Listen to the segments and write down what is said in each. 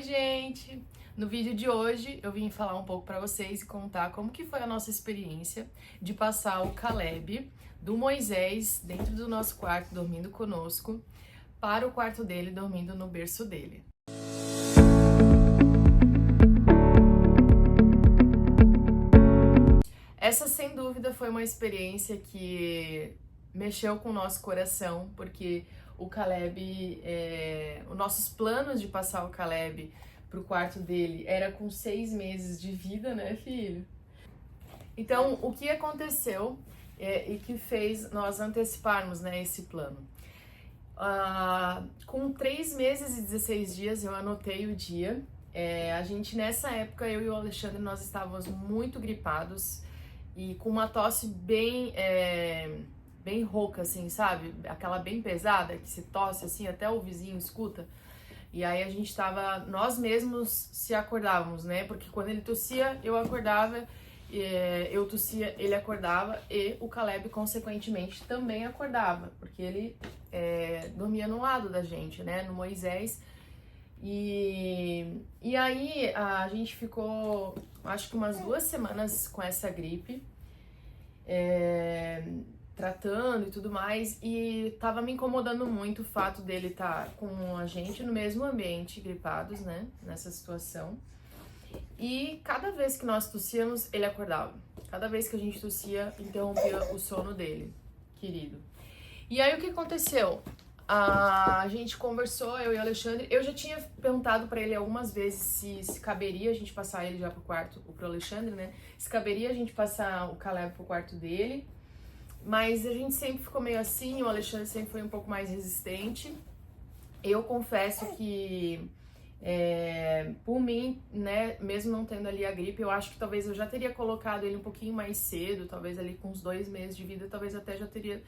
gente! No vídeo de hoje eu vim falar um pouco para vocês e contar como que foi a nossa experiência de passar o Caleb do Moisés dentro do nosso quarto dormindo conosco para o quarto dele dormindo no berço dele. Essa sem dúvida foi uma experiência que mexeu com o nosso coração, porque o Caleb, os nossos planos de passar o Caleb pro quarto dele era com 6 meses de vida, né, filho? Então, o que aconteceu e que fez nós anteciparmos, né, esse plano? Com 3 meses e 16 dias, eu anotei o dia. A gente, nessa época, eu e o Alexandre, nós estávamos muito gripados e com uma tosse bem rouca, assim, sabe? Aquela bem pesada, que se tosse, assim, até o vizinho escuta. E aí a gente tava, nós mesmos se acordávamos, né? Porque quando ele tossia, eu acordava, eu tossia, ele acordava e o Caleb, consequentemente, também acordava, porque ele dormia no lado da gente, né? No Moisés. E aí a gente ficou, acho que umas 2 semanas com essa gripe, tratando e tudo mais, e tava me incomodando muito o fato dele estar com a gente no mesmo ambiente, gripados, né, nessa situação. E cada vez que nós tossíamos, ele acordava. Cada vez que a gente tossia, interrompia o sono dele, querido. E aí o que aconteceu? A gente conversou, eu e o Alexandre. Eu já tinha perguntado pra ele algumas vezes se caberia a gente passar ele já pro quarto, pro Alexandre, né? Se caberia a gente passar o Caleb pro quarto dele. Mas a gente sempre ficou meio assim, o Alexandre sempre foi um pouco mais resistente. Eu confesso que, por mim, né, mesmo não tendo ali a gripe, eu acho que talvez eu já teria colocado ele um pouquinho mais cedo, talvez ali com uns 2 meses de vida, talvez até já teria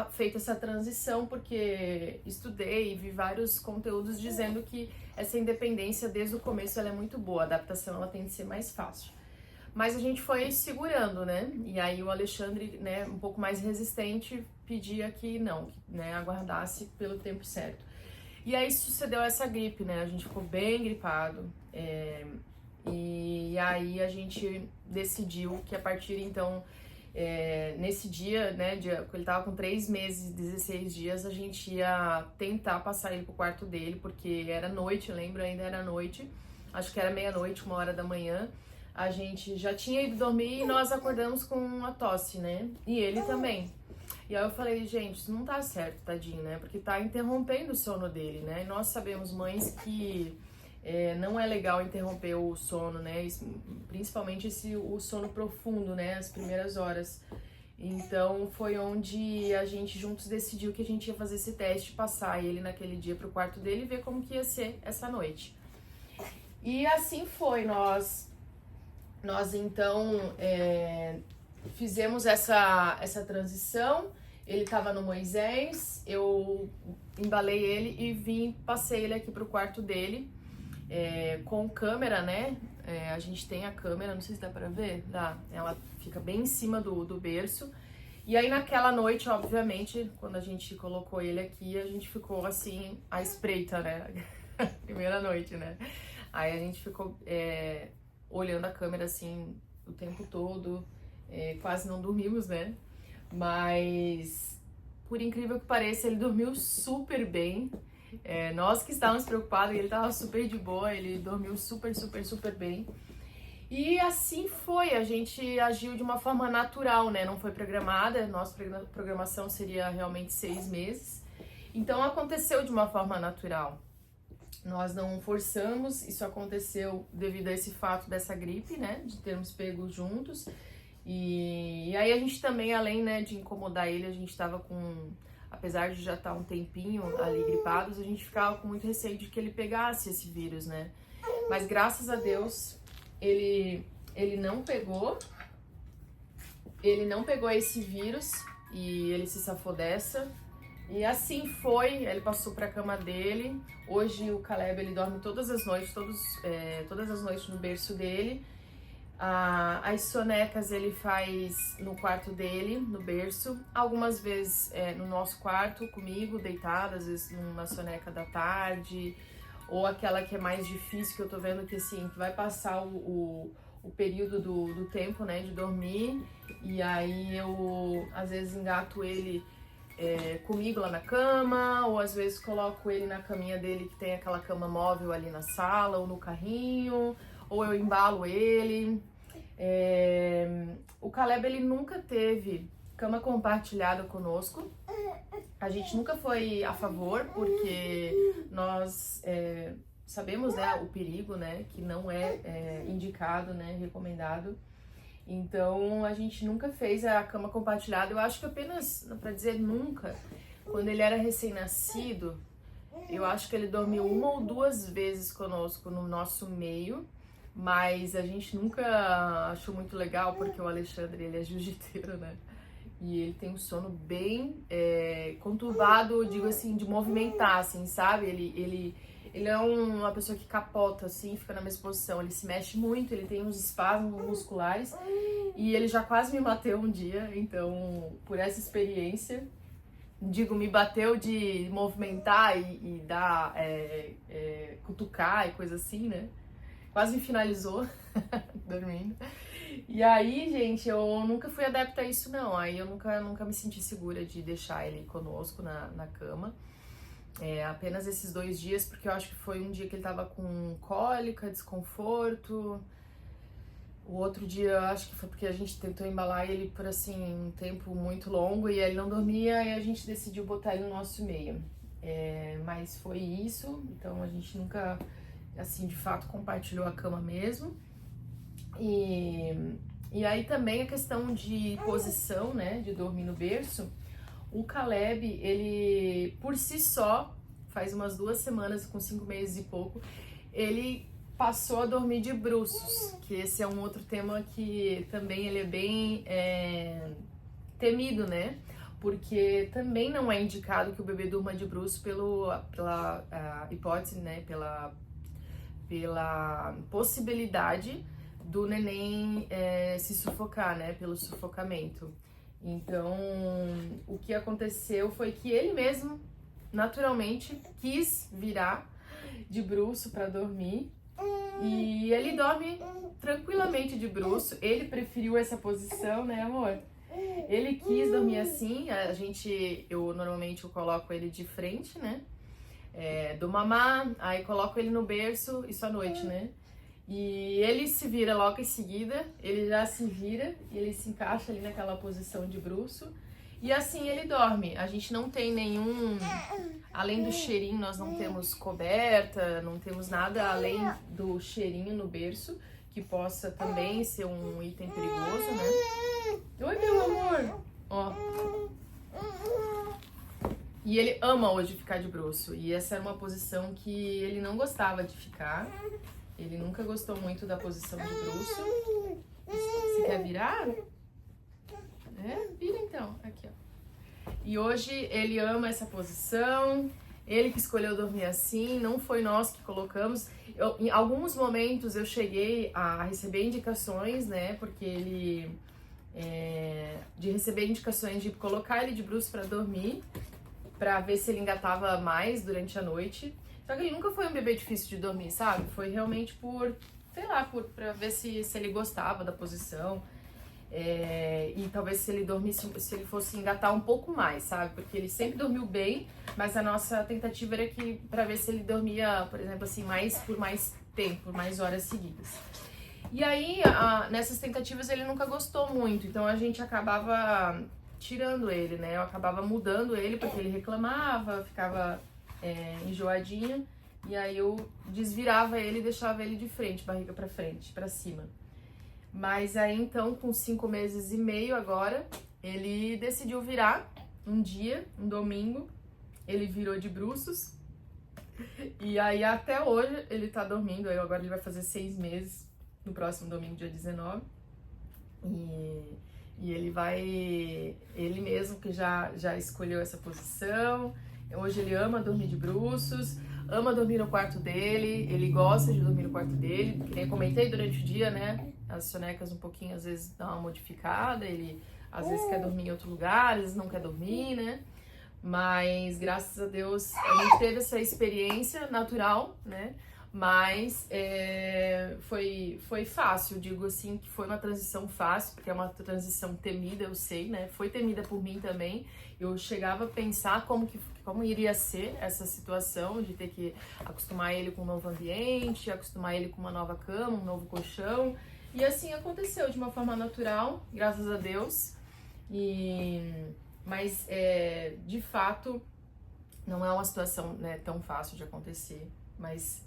feito essa transição, porque estudei e vi vários conteúdos dizendo que essa independência desde o começo ela é muito boa, a adaptação ela tem de ser mais fácil. Mas a gente foi segurando, né? E aí o Alexandre, né, um pouco mais resistente, pedia que não, né, aguardasse pelo tempo certo. E aí sucedeu essa gripe, né? A gente ficou bem gripado. E aí a gente decidiu que a partir então, nesse dia, né, ele tava com 3 meses e 16 dias, a gente ia tentar passar ele pro quarto dele, porque era noite, lembro, ainda era noite. Acho que era meia-noite, 1h da manhã. A gente já tinha ido dormir e nós acordamos com uma tosse, né? E ele também. E aí eu falei, gente, isso não tá certo, tadinho, né? Porque tá interrompendo o sono dele, né? E nós sabemos, mães, que não é legal interromper o sono, né? Principalmente o sono profundo, né? As primeiras horas. Então foi onde a gente juntos decidiu que a gente ia fazer esse teste, passar ele naquele dia pro quarto dele e ver como que ia ser essa noite. E assim foi, nós então fizemos essa transição. Ele estava no Moisés, eu embalei ele e passei ele aqui pro quarto dele, com câmera, né? A gente tem a câmera, não sei se dá pra ver, dá. Ela fica bem em cima do berço. E aí naquela noite, obviamente, quando a gente colocou ele aqui, a gente ficou assim, à espreita, né? Primeira noite, né? Aí a gente ficou olhando a câmera assim o tempo todo, quase não dormimos, né? Mas, por incrível que pareça, ele dormiu super bem. Nós que estávamos preocupados, ele estava super de boa, ele dormiu super, super, super bem. E assim foi, a gente agiu de uma forma natural, né? Não foi programada, nossa programação seria realmente 6 meses. Então aconteceu de uma forma natural. Nós não forçamos, isso aconteceu devido a esse fato dessa gripe, né, de termos pego juntos. E aí a gente também, além, né, de incomodar ele, a gente tava apesar de já estar um tempinho ali gripados, a gente ficava com muito receio de que ele pegasse esse vírus, né. Mas graças a Deus, ele não pegou esse vírus e ele se safou dessa. E assim foi, ele passou para a cama dele. Hoje o Caleb, ele dorme todas as noites, todas as noites no berço dele. As sonecas ele faz no quarto dele, no berço. Algumas vezes no nosso quarto, comigo, deitado, às vezes numa soneca da tarde, ou aquela que é mais difícil, que eu tô vendo que assim, que vai passar o período do tempo, né, de dormir, e aí eu às vezes engato ele comigo lá na cama, ou às vezes coloco ele na caminha dele, que tem aquela cama móvel ali na sala, ou no carrinho, ou eu embalo ele. O Caleb, ele nunca teve cama compartilhada conosco. A gente nunca foi a favor, porque nós sabemos, né, o perigo, né, que não é indicado, né, recomendado. Então, a gente nunca fez a cama compartilhada. Eu acho que apenas, pra dizer nunca, quando ele era recém-nascido, eu acho que ele dormiu 1 ou 2 vezes conosco no nosso meio, mas a gente nunca achou muito legal, porque o Alexandre, ele é jiu-jiteiro, né? E ele tem um sono bem conturbado, digo assim, de movimentar, assim, sabe? Ele é uma pessoa que capota, assim, fica na mesma posição. Ele se mexe muito, ele tem uns espasmos musculares. E ele já quase me bateu um dia, então, por essa experiência, digo, me bateu de movimentar e dar, cutucar e coisa assim, né? Quase me finalizou, dormindo. E aí, gente, eu nunca fui adepta a isso, não. Aí eu nunca me senti segura de deixar ele conosco na cama. Apenas esses 2 dias, porque eu acho que foi um dia que ele tava com cólica, desconforto. O outro dia, eu acho que foi porque a gente tentou embalar ele por, assim, um tempo muito longo e ele não dormia e a gente decidiu botar ele no nosso meio. Mas foi isso, então a gente nunca, assim, de fato compartilhou a cama mesmo. E aí também a questão de posição, né, de dormir no berço. O Caleb, ele, por si só, faz umas 2 semanas, com 5 meses e pouco, ele passou a dormir de bruços, que esse é um outro tema que também ele é bem temido, né? Porque também não é indicado que o bebê durma de bruços pela hipótese, né? Pela possibilidade do neném se sufocar, né? Pelo sufocamento. Então, o que aconteceu foi que ele mesmo, naturalmente, quis virar de bruço para dormir. E ele dorme tranquilamente de bruço. Ele preferiu essa posição, né, amor? Ele quis dormir assim. Eu normalmente coloco ele de frente, né? Dou mamar, aí coloco ele no berço, isso à noite, né? E ele se vira logo em seguida, ele já se vira e ele se encaixa ali naquela posição de bruço. E assim ele dorme. A gente não tem nenhum... Além do cheirinho, nós não temos coberta, não temos nada além do cheirinho no berço, que possa também ser um item perigoso, né? Oi, meu amor! Ó. E ele ama hoje ficar de bruço. E essa era uma posição que ele não gostava de ficar. Ele nunca gostou muito da posição de bruço. Você quer virar? Vira então. Aqui, ó. E hoje ele ama essa posição. Ele que escolheu dormir assim. Não foi nós que colocamos. Em alguns momentos eu cheguei a receber indicações, né? Porque ele... de receber indicações de colocar ele de bruço para dormir. Pra ver se ele engatava mais durante a noite. Só que ele nunca foi um bebê difícil de dormir, sabe? Foi realmente pra ver se ele gostava da posição. E talvez se ele fosse engatar um pouco mais, sabe? Porque ele sempre dormiu bem, mas a nossa tentativa era pra ver se ele dormia, por exemplo, assim, por mais tempo, por mais horas seguidas. E aí, nessas tentativas, ele nunca gostou muito, então a gente acabava tirando ele, né? Eu acabava mudando ele porque ele reclamava, ficava enjoadinho, e aí eu desvirava ele e deixava ele de frente, barriga pra frente, pra cima. Mas aí então, com 5 meses e meio agora, ele decidiu virar um dia, um domingo, ele virou de bruços, e aí até hoje ele tá dormindo, aí agora ele vai fazer 6 meses, no próximo domingo, dia 19, e ele mesmo que já escolheu essa posição. Hoje ele ama dormir de bruços, ama dormir no quarto dele, ele gosta de dormir no quarto dele, que nem comentei durante o dia, né? As sonecas um pouquinho, às vezes, dá uma modificada, ele às vezes quer dormir em outro lugar, às vezes não quer dormir, né? Mas graças a Deus a gente teve essa experiência natural, né? Mas foi fácil, digo assim, que foi uma transição fácil, porque é uma transição temida, eu sei, né? Foi temida por mim também. Eu chegava a pensar como iria ser essa situação de ter que acostumar ele com um novo ambiente, acostumar ele com uma nova cama, um novo colchão. E assim aconteceu de uma forma natural, graças a Deus. Mas de fato não é uma situação, né, tão fácil de acontecer. Mas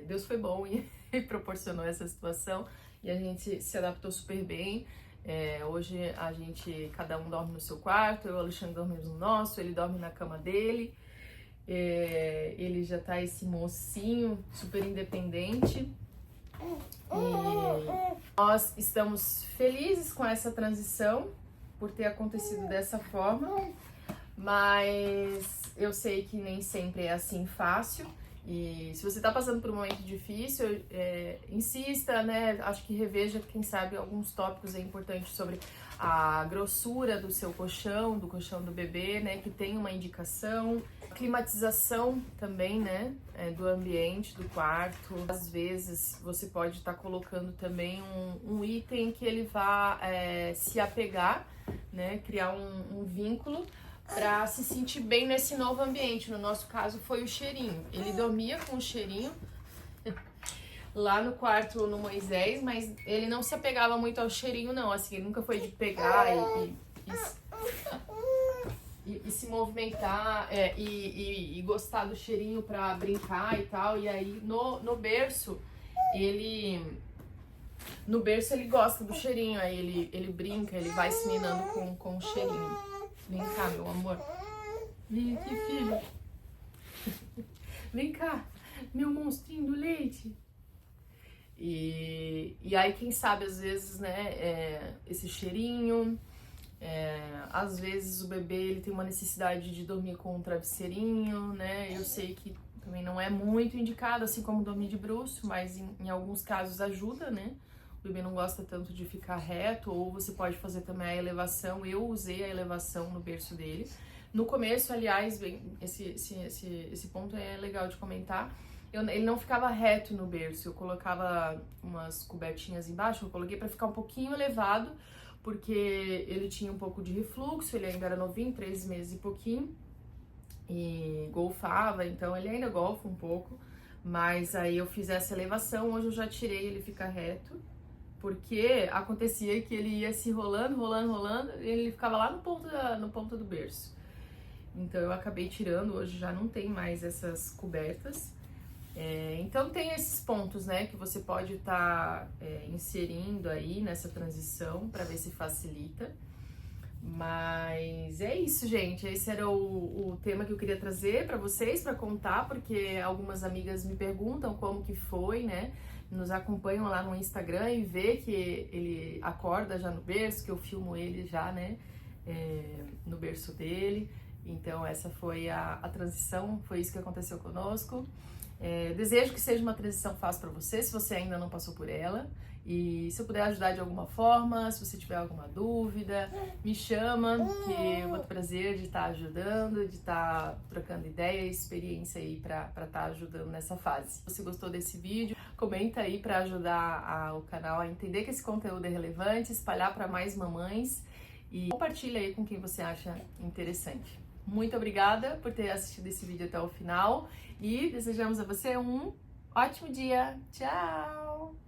Deus foi bom e proporcionou essa situação e a gente se adaptou super bem. Hoje cada um dorme no seu quarto, eu e o Alexandre dormimos no nosso, ele dorme na cama dele. Ele já tá esse mocinho super independente. E nós estamos felizes com essa transição por ter acontecido dessa forma, mas eu sei que nem sempre é assim fácil. E se você está passando por um momento difícil, insista, né? Acho que reveja, quem sabe, alguns tópicos importantes sobre a grossura do seu colchão, do colchão do bebê, né? Que tem uma indicação. Climatização também, né? Do ambiente, do quarto. Às vezes você pode estar colocando também um item que ele vá se apegar, né? Criar um vínculo para se sentir bem nesse novo ambiente. No nosso caso foi o cheirinho. Ele dormia com o cheirinho lá no quarto no Moisés, mas ele não se apegava muito ao cheirinho não, assim, ele nunca foi de pegar e se movimentar e gostar do cheirinho para brincar e tal. E aí no berço ele gosta do cheirinho, aí ele brinca, ele vai se minando com o cheirinho. Vem cá, meu amor. Vem aqui, filho. Vem cá, meu monstrinho do leite. E aí, quem sabe, às vezes, né, esse cheirinho. Às vezes o bebê ele tem uma necessidade de dormir com um travesseirinho, né? Eu sei que também não é muito indicado, assim como dormir de bruço, mas em alguns casos ajuda, né? O bebê não gosta tanto de ficar reto, ou você pode fazer também a elevação. Eu usei a elevação no berço dele. No começo, aliás, esse ponto é legal de comentar. Ele não ficava reto no berço, eu colocava umas cobertinhas embaixo, eu coloquei para ficar um pouquinho elevado, porque ele tinha um pouco de refluxo, ele ainda era novinho, 3 meses e pouquinho, e golfava, então ele ainda golfa um pouco, mas aí eu fiz essa elevação. Hoje eu já tirei, ele fica reto, porque acontecia que ele ia se rolando, e ele ficava lá no ponto do berço. Então eu acabei tirando, hoje já não tem mais essas cobertas. Então tem esses pontos, né, que você pode estar inserindo aí nessa transição para ver se facilita. Mas é isso, gente. Esse era o tema que eu queria trazer para vocês, para contar, porque algumas amigas me perguntam como que foi, né? Nos acompanham lá no Instagram e vê que ele acorda já no berço, que eu filmo ele já, né, no berço dele. Então essa foi a transição, foi isso que aconteceu conosco. Desejo que seja uma transição fácil para você, se você ainda não passou por ela. E se eu puder ajudar de alguma forma, se você tiver alguma dúvida, me chama, que eu vou ter prazer de estar ajudando, de estar trocando ideia e experiência aí para estar ajudando nessa fase. Se você gostou desse vídeo, comenta aí para ajudar o canal a entender que esse conteúdo é relevante, espalhar para mais mamães e compartilha aí com quem você acha interessante. Muito obrigada por ter assistido esse vídeo até o final e desejamos a você um ótimo dia. Tchau!